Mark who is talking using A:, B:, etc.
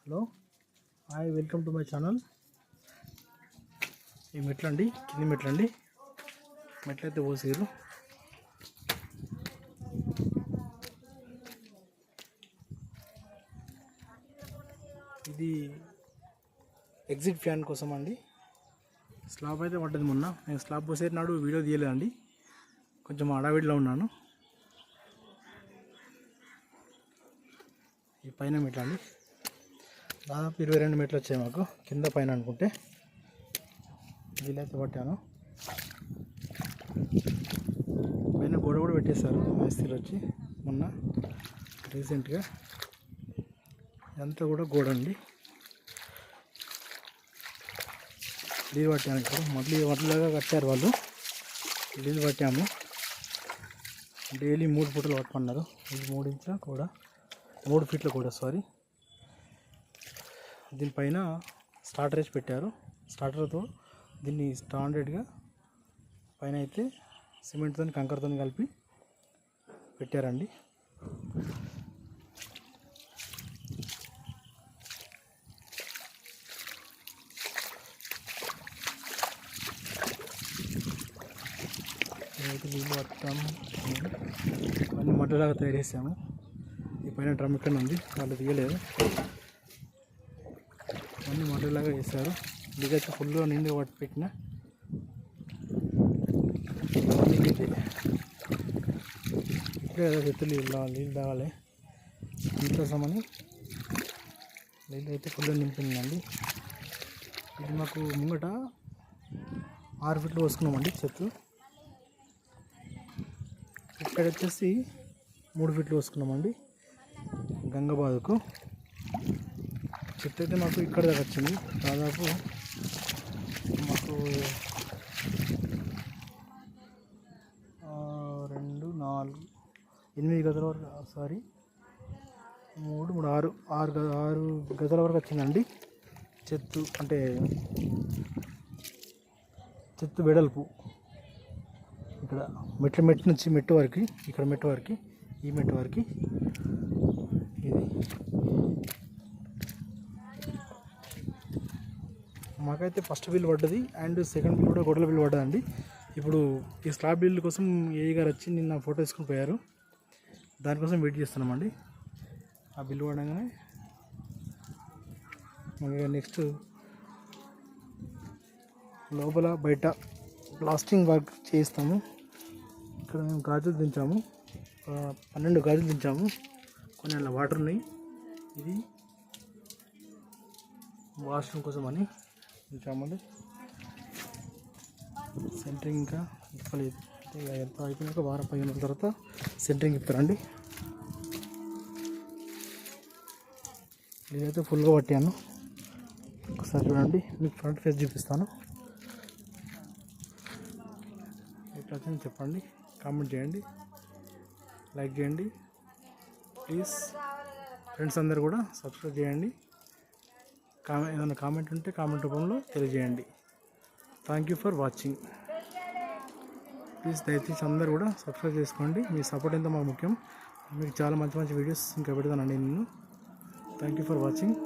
A: Hello hi, welcome to my channel. ఈ మెట్లండి, కింది మెట్లండి. మెట్లయితే పోసారు. ఇది ఎగ్జిట్ ఫ్యాన్ కోసం అండి. స్లాబ్ అయితే పడ్డది. మొన్న నేను స్లాబ్ పోసే నాడు వీడియో తీయలేదండి, కొంచెం అడావిడిలో ఉన్నాను. ఈ పైన మెట్లండి, దాదాపు 22 మెట్లు వచ్చాయి మాకు, కింద పైన అనుకుంటే. వీలైతే పట్టాను. పైన గోడ కూడా పెట్టేశారు మేస్త్రీలు వచ్చి మొన్న రీసెంట్గా. ఇదంతా కూడా గోడ అండి. నీళ్ళు పట్టాను. ఇప్పుడు మట్టిలాగా కట్టారు వాళ్ళు. నీళ్ళు పట్టాము. డైలీ 3 ఫుట్లు పట్టమన్నారు. ఇది 3 ఇంచుల కూడా, 3 ఫీట్ల కూడా, సారీ. దీనిపైన స్టార్టర్ వేసి పెట్టారు. స్టార్టర్తో దీన్ని స్టాండర్డ్గా పైన అయితే సిమెంట్తో కంకరతో కలిపి పెట్టారండి. అయితే నీళ్ళు పట్టాము, అన్ని మట్టలాగా తయారు చేసాము. ఈ పైన డ్రమ్ ఇక్కడ ఉంది, వాళ్ళు తీయలేదు. అన్నీ మట్టలాగా వేశారు. ఇదైతే ఫుల్గా నిండుగా పట్టి పెట్టిన ఇప్పుడే ఏదో చెత్త నీళ్ళు తాగాలి ఇంకోసమని నీళ్ళు అయితే ఫుల్గా నింపిందండి. ఇది మాకు ముంగట 6 ఫీట్లు పోసుకున్నామండి చెత్త. ఇక్కడ వచ్చేసి 3 ఫీట్లు పోసుకున్నామండి. గంగబాదుకు చెత్త అయితే మాకు ఇక్కడ దాకా వచ్చింది. దాదాపు మాకు 2, 4, 8 గదుల వరకు, సారీ 3, 3, 6 గదుల వరకు వచ్చిందండి చెత్త. అంటే చెత్త వెడల్పు ఇక్కడ మెట్టు నుంచి మెట్టు వరకు, ఇక్కడ మెట్టు వరకు, ఈ మెట్టు వరకు. ఇది మాకైతే ఫస్ట్ బిల్ పడ్డది, అండ్ సెకండ్ బిల్ కూడా గొడవల బిల్ పడ్డదండి. ఇప్పుడు ఈ స్లాబ్ బిల్ కోసం ఏఈ గారు వచ్చి నిన్న ఫోటో తీసుకుని పోయారు. దానికోసం వెయిట్ చేస్తున్నామండి. ఆ బిల్ పడగానే నెక్స్ట్ లోపల బయట ప్లాస్టింగ్ వర్క్ చేయిస్తాము. ఇక్కడ మేము గాజులు దించాము, 12 గాజులు దించాము. కొన్ని అలా వాటర్ ఉన్నాయి. ఇది వాష్రూమ్ కోసం అని దించామండి. సెంటరింగ్ ఇంకా ఇప్పలేదు. ఎంత అయిపోయినాక వారం 15 రోజుల తర్వాత సెంటరింగ్ ఇస్తారండి. నేనైతే ఫుల్గా పట్టాను. ఒకసారి చూడండి, మీకు ఫ్రంట్ ఫేస్ చూపిస్తాను. ఎట్లా చెప్పండి, కామెంట్ చేయండి, లైక్ చేయండి ప్లీజ్. ఫ్రెండ్స్ అందరు కూడా సబ్స్క్రైబ్ చేయండి. ఏదైనా కామెంట్ ఉంటే కామెంట్ రూపంలో తెలియజేయండి. Thank you for watching. Please దయచేసి అందరు కూడా సబ్స్క్రైబ్ చేసుకోండి. మీ సపోర్ట్ ఎంతో మాకు ముఖ్యం. మీకు చాలా మంచి వీడియోస్ ఇంకా పెడతానండి నేను. Thank you for watching.